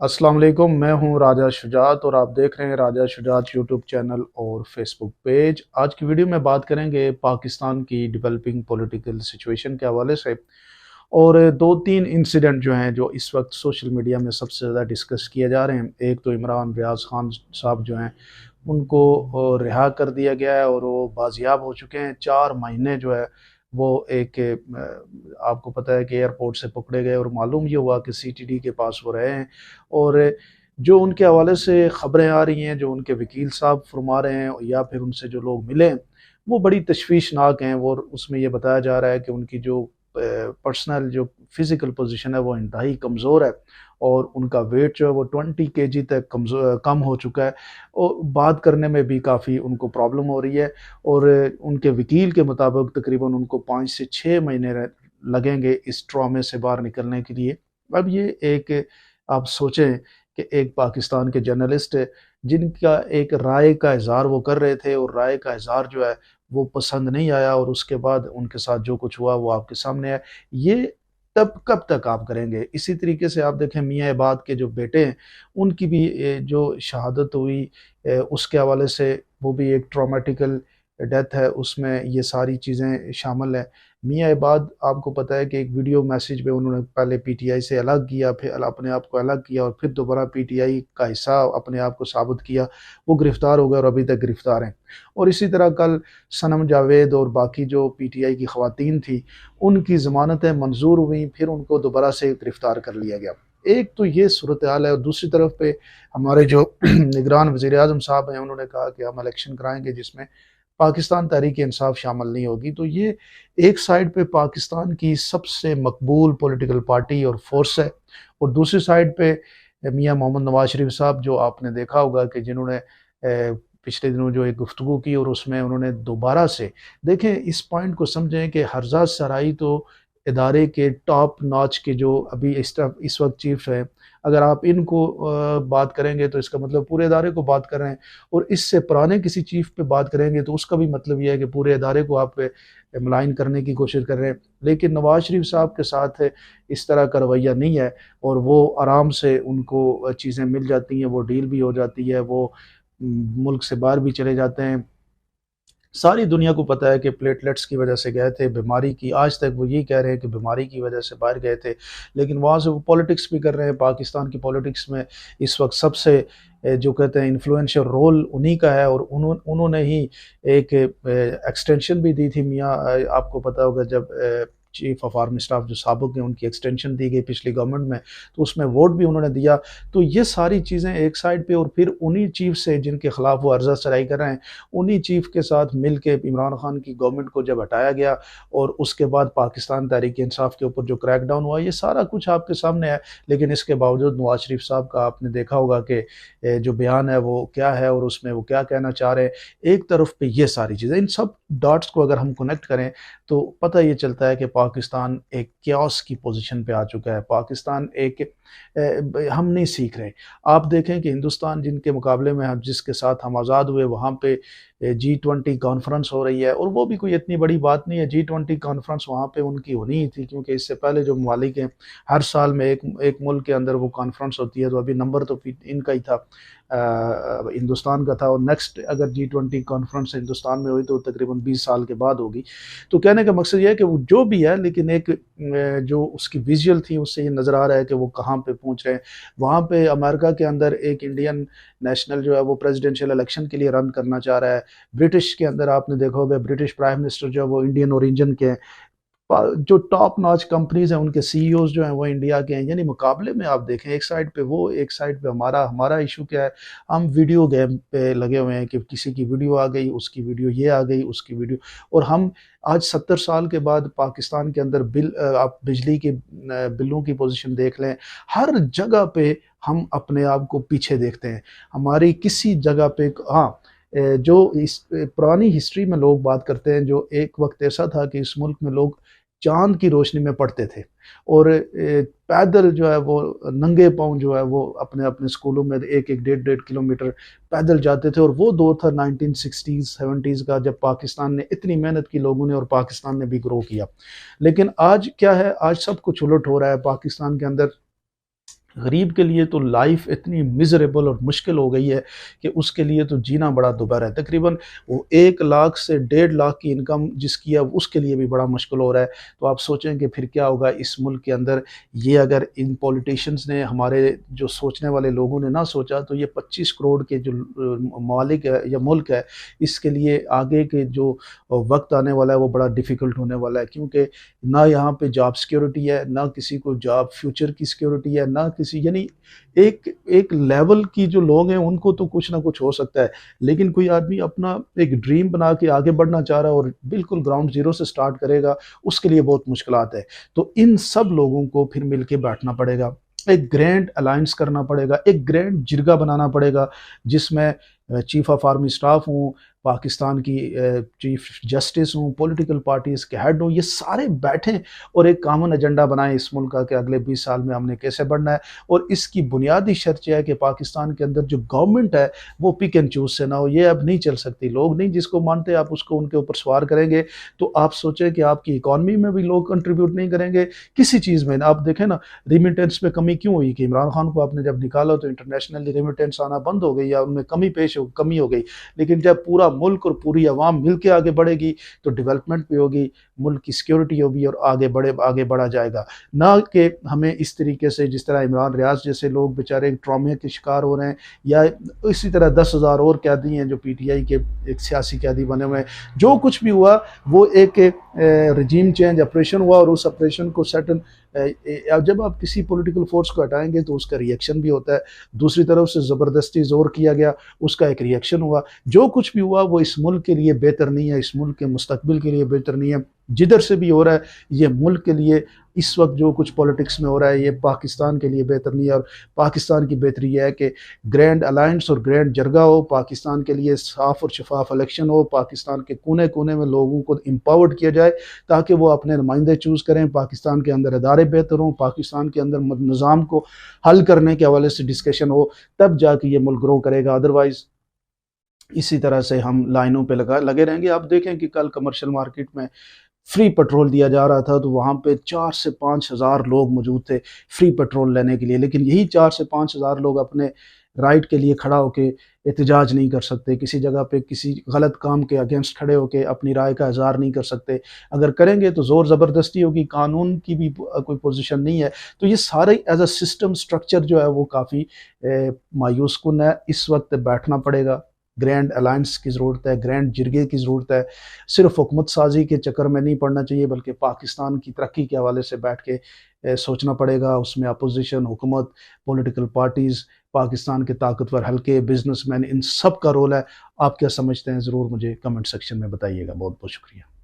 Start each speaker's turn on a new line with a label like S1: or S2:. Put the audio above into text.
S1: अस्सलाम वालेकुम। मैं हूं राजा शुजात और आप देख रहे हैं राजा शुजात यूट्यूब चैनल और फेसबुक पेज। आज की वीडियो में बात करेंगे पाकिस्तान की डेवलपिंग पॉलिटिकल सिचुएशन के हवाले से और दो तीन इंसिडेंट जो हैं जो इस वक्त सोशल मीडिया में सबसे ज़्यादा डिस्कस किए जा रहे हैं। एक तो इमरान रियाज खान साहब जो हैं उनको रिहा कर दिया गया है और वो बाजियाब हो चुके हैं। 4 महीने जो है वो एक आपको पता है कि एयरपोर्ट से पकड़े गए और मालूम ये हुआ कि सीटीडी के पास वो रहे हैं। और जो उनके हवाले से ख़बरें आ रही हैं, जो उनके वकील साहब फरमा रहे हैं या फिर उनसे जो लोग मिले हैं, वो बड़ी तशवीशनाक हैं। वो उसमें ये बताया जा रहा है कि उनकी जो पर्सनल जो फिज़िकल पोजीशन है वो इंतहाई कमज़ोर है और उनका वेट जो है वो 20 kg तक कम हो चुका है और बात करने में भी काफ़ी उनको प्रॉब्लम हो रही है। और उनके वकील के मुताबिक तकरीबन उनको 5 से 6 महीने लगेंगे इस ट्रॉमे से बाहर निकलने के लिए। अब ये एक आप सोचें कि एक पाकिस्तान के जर्नलिस्ट जिनका एक राय का इज़हार वो कर रहे थे और राय का इज़हार जो है वो पसंद नहीं आया और उसके बाद उनके साथ जो कुछ हुआ वो आपके सामने है। ये तब कब तक आप करेंगे? इसी तरीके से आप देखें मियाँ इबाद के जो बेटे हैं उनकी भी जो शहादत हुई उसके हवाले से वो भी एक ट्रॉमेटिकल डेथ है, उसमें ये सारी चीज़ें शामिल हैं। मियाँ इबाद आपको पता है कि एक वीडियो मैसेज में उन्होंने पहले पीटीआई से अलग किया, फिर अपने आप को अलग किया और फिर दोबारा पीटीआई का हिस्सा अपने आप को साबित किया। वो गिरफ़्तार हो गए और अभी तक गिरफ़्तार हैं। और इसी तरह कल सनम जावेद और बाकी जो पीटीआई की ख़वातीन थी, उनकी ज़मानतें मंज़ूर हुईं, फिर उनको दोबारा से गिरफ़्तार कर लिया गया। एक तो ये सूरत हाल है और दूसरी तरफ पे हमारे जो निगरान वज़ीर-ए-आज़म साहब हैं, उन्होंने कहा कि हम इलेक्शन कराएँगे जिसमें पाकिस्तान तहरीक-ए-इंसाफ शामिल नहीं होगी। तो ये एक साइड पे पाकिस्तान की सबसे मकबूल पॉलिटिकल पार्टी और फ़ोर्स है और दूसरी साइड पे मियाँ मोहम्मद नवाज़ शरीफ साहब, जो आपने देखा होगा कि जिन्होंने पिछले दिनों जो एक गुफ्तगू की और उसमें उन्होंने दोबारा से देखें, इस पॉइंट को समझें कि हरज़ाद सराई तो इदारे के टॉप नॉच के जो अभी इस वक्त चीफ हैं, अगर आप इनको बात करेंगे तो इसका मतलब पूरे इदारे को बात कर रहे हैं और इससे पुराने किसी चीफ पे बात करेंगे तो उसका भी मतलब ये है कि पूरे इदारे को आप मलाइन करने की कोशिश कर रहे हैं। लेकिन नवाज़ शरीफ साहब के साथ इस तरह का रवैया नहीं है और वो आराम से उनको चीज़ें मिल जाती हैं, वो डील भी हो जाती है, वो मुल्क से बाहर भी चले जाते हैं। सारी दुनिया को पता है कि प्लेटलेट्स की वजह से गए थे, बीमारी की, आज तक वो यही कह रहे हैं कि बीमारी की वजह से बाहर गए थे, लेकिन वहाँ से वो पॉलिटिक्स भी कर रहे हैं। पाकिस्तान की पॉलिटिक्स में इस वक्त सबसे जो कहते हैं इन्फ्लुएंशियल रोल उन्हीं का है और उन्होंने ही एक एक्सटेंशन भी दी थी मियाँ, आपको पता होगा जब चीफ ऑफ आर्मी स्टाफ जो साबिक हैं उनकी एक्सटेंशन दी गई पिछली गवर्नमेंट में, तो उसमें वोट भी उन्होंने दिया। तो ये सारी चीज़ें एक साइड पे और फिर उन्हीं चीफ से जिनके खिलाफ वो अर्जा सराई कर रहे हैं, उन्हीं चीफ के साथ मिल के इमरान खान की गवर्नमेंट को जब हटाया गया और उसके बाद पाकिस्तान तहरीक इंसाफ के ऊपर जो क्रैकडाउन हुआ, ये सारा कुछ आपके सामने है। लेकिन इसके बावजूद नवाज शरीफ साहब का आपने देखा होगा कि जो बयान है वो क्या है और उसमें वो क्या कहना चाह रहे हैं। एक तरफ पे ये सारी चीज़ें, इन सब डॉट्स को अगर हम कनेक्ट करें तो पता ये चलता है कि पाकिस्तान एक क्यास की पोजीशन पे आ चुका है। पाकिस्तान एक हम नहीं सीख रहे। आप देखें कि हिंदुस्तान जिनके मुकाबले में हम जिसके साथ हम आज़ाद हुए, वहाँ पे G20 कॉन्फ्रेंस हो रही है और वो भी कोई इतनी बड़ी बात नहीं है। G20 कॉन्फ्रेंस वहाँ पे उनकी होनी ही थी क्योंकि इससे पहले जो ममालिक हैं हर साल में एक मुल्क के अंदर वो कॉन्फ्रेंस होती है, तो अभी नंबर तो इनका ही था, हिंदुस्तान का था और नेक्स्ट अगर G20 कॉन्फ्रेंस हिंदुस्तान में हुई तो तकरीबन 20 साल के बाद होगी। तो कहने का मकसद ये है कि वो जो भी है, लेकिन एक जो उसकी विजुअल थी उससे ये नज़र आ रहा है कि वो कहाँ पे पहुँच रहे हैं। वहाँ पे अमेरिका के अंदर एक इंडियन नेशनल जो है वो प्रेसिडेंशियल इलेक्शन के लिए रन करना चाह रहा है। ब्रिटिश के अंदर आपने देखा होगा ब्रिटिश प्राइम मिनिस्टर जो है वो इंडियन ओरिजिन के हैं। जो टॉप नॉच कंपनीज हैं उनके सीईओज जो हैं वो इंडिया के हैं। यानी मुकाबले में आप देखें, एक साइड पे वो, एक साइड पे हमारा इशू क्या है, हम वीडियो गेम पे लगे हुए हैं कि किसी की वीडियो आ गई, उसकी वीडियो ये आ गई, उसकी वीडियो। और हम आज 70 साल के बाद पाकिस्तान के अंदर आप बिजली के बिलों की पोजीशन देख लें, हर जगह पे हम अपने आप को पीछे देखते हैं। हमारी किसी जगह पे हाँ, जो इस पुरानी हिस्ट्री में लोग बात करते हैं, जो एक वक्त ऐसा था कि इस मुल्क में लोग चाँद की रोशनी में पढ़ते थे और पैदल जो है वो नंगे पाँव जो है वो अपने स्कूलों में 1-1 डेढ़-डेढ़ किलोमीटर पैदल जाते थे। और वो दौर था 1960s 70s का, जब पाकिस्तान ने इतनी मेहनत की लोगों ने और पाकिस्तान ने भी ग्रो किया। लेकिन आज क्या है, आज सब कुछ उलट हो रहा है। पाकिस्तान के अंदर غریب کے لیے تو لائف اتنی مزریبل اور مشکل ہو گئی ہے کہ اس کے لیے تو جینا بڑا دوبارہ ہے۔ تقریباً وہ 1 لاکھ سے 1.5 لاکھ کی انکم جس کی ہے اس کے لیے بھی بڑا مشکل ہو رہا ہے۔ تو آپ سوچیں کہ پھر کیا ہوگا اس ملک کے اندر۔ یہ اگر ان پولیٹیشینز نے، ہمارے جو سوچنے والے لوگوں نے نہ سوچا، تو یہ 25 کروڑ کے جو ممالک ہے یا ملک ہے، اس کے لیے آگے کے جو وقت آنے والا ہے وہ بڑا ڈیفیکلٹ ہونے والا ہے، کیونکہ نہ یہاں پہ جاب سیکیورٹی ہے، نہ کسی کو جاب فیوچر کی سیکیورٹی ہے، نہ کسی، یعنی ایک لیول کی جو لوگ ہیں ان کو تو کچھ نہ کچھ ہو سکتا ہے، لیکن کوئی آدمی اپنا ایک ڈریم بنا کے آگے بڑھنا چاہ رہا ہے اور بالکل گراؤنڈ زیرو سے سٹارٹ کرے گا، اس کے لیے بہت مشکلات ہے۔ تو ان سب لوگوں کو پھر مل کے بیٹھنا پڑے گا، ایک گرینڈ الائنس کرنا پڑے گا، ایک گرینڈ جرگہ بنانا پڑے گا، جس میں چیف آف آرمی سٹاف ہوں، پاکستان کی چیف جسٹس ہوں، پولیٹیکل پارٹیز کے ہیڈ ہوں، یہ سارے بیٹھیں اور ایک کامن ایجنڈا بنائیں اس ملک کا کہ اگلے 20 سال میں ہم نے کیسے بڑھنا ہے۔ اور اس کی بنیادی شرط یہ ہے کہ پاکستان کے اندر جو گورنمنٹ ہے وہ پک اینڈ چوز سے نہ ہو۔ یہ اب نہیں چل سکتی، لوگ نہیں جس کو مانتے آپ اس کو ان کے اوپر سوار کریں گے تو آپ سوچیں کہ آپ کی اکانومی میں بھی لوگ کنٹریبیوٹ نہیں کریں گے کسی چیز میں۔ آپ دیکھیں نا، ریمیٹنس میں کمی کیوں ہوئی کہ عمران خان کو آپ نے جب نکالا تو انٹرنیشنل ریمیٹنس آنا بند ہو گئی یا ان میں کمی ہو گئی، لیکن جب پورا ملک اور پوری عوام مل کے آگے بڑھے گی تو ڈیولپمنٹ بھی ہوگی، ملک کی سیکیورٹی ہوگی اور آگے بڑھا جائے گا۔ نہ کہ ہمیں اس طریقے سے جس طرح عمران ریاض جیسے لوگ بیچارے ٹرامے کے شکار ہو رہے ہیں، یا اسی طرح 10,000 اور قیدی ہیں جو پی ٹی آئی کے ایک سیاسی قیدی بنے ہوئے ہیں۔ جو کچھ بھی ہوا وہ ایک رجیم چینج آپریشن ہوا، اور اس آپریشن کو سیٹل، جب آپ کسی پولیٹیکل فورس کو ہٹائیں گے تو اس کا ریئیکشن بھی ہوتا ہے، دوسری طرف سے زبردستی زور کیا گیا، اس کا ایک ریئیکشن ہوا۔ جو کچھ بھی ہوا وہ اس ملک کے لیے بہتر نہیں ہے، اس ملک کے مستقبل کے لیے بہتر نہیں ہے۔ جدھر سے بھی ہو رہا ہے یہ ملک کے لیے، اس وقت جو کچھ پولیٹکس میں ہو رہا ہے یہ پاکستان کے لیے بہتر نہیں ہے۔ اور پاکستان کی بہتری یہ ہے کہ گرینڈ الائنس اور گرینڈ جرگہ ہو، پاکستان کے لیے صاف اور شفاف الیکشن ہو، پاکستان کے کونے کونے میں لوگوں کو امپاورڈ کیا جائے تاکہ وہ اپنے نمائندے چوز کریں، پاکستان کے اندر ادارے بہتر ہوں، پاکستان کے اندر نظام کو حل کرنے کے حوالے سے ڈسکشن ہو، تب جا کے یہ ملک گرو کرے گا۔ ادروائز اسی طرح سے ہم لائنوں پہ لگے رہیں گے۔ آپ دیکھیں کہ کل کمرشل مارکیٹ میں فری پیٹرول دیا جا رہا تھا تو وہاں پہ 4 سے 5 ہزار لوگ موجود تھے فری پیٹرول لینے کے لیے، لیکن یہی 4 سے 5 ہزار لوگ اپنے رائٹ کے لیے کھڑا ہو کے احتجاج نہیں کر سکتے، کسی جگہ پہ کسی غلط کام کے اگینسٹ کھڑے ہو کے اپنی رائے کا اظہار نہیں کر سکتے۔ اگر کریں گے تو زور زبردستی ہوگی، قانون کی بھی کوئی پوزیشن نہیں ہے۔ تو یہ سارے ایز اے سسٹم سٹرکچر جو ہے وہ کافی مایوس کن ہے۔ اس وقت بیٹھنا پڑے گا، گرینڈ الائنس کی ضرورت ہے، گرینڈ جرگے کی ضرورت ہے۔ صرف حکومت سازی کے چکر میں نہیں پڑنا چاہیے بلکہ پاکستان کی ترقی کے حوالے سے بیٹھ کے سوچنا پڑے گا۔ اس میں اپوزیشن، حکومت، پولیٹیکل پارٹیز، پاکستان کے طاقتور حلقے، بزنس مین، ان سب کا رول ہے۔ آپ کیا سمجھتے ہیں ضرور مجھے کمنٹ سیکشن میں بتائیے گا۔ بہت بہت شکریہ۔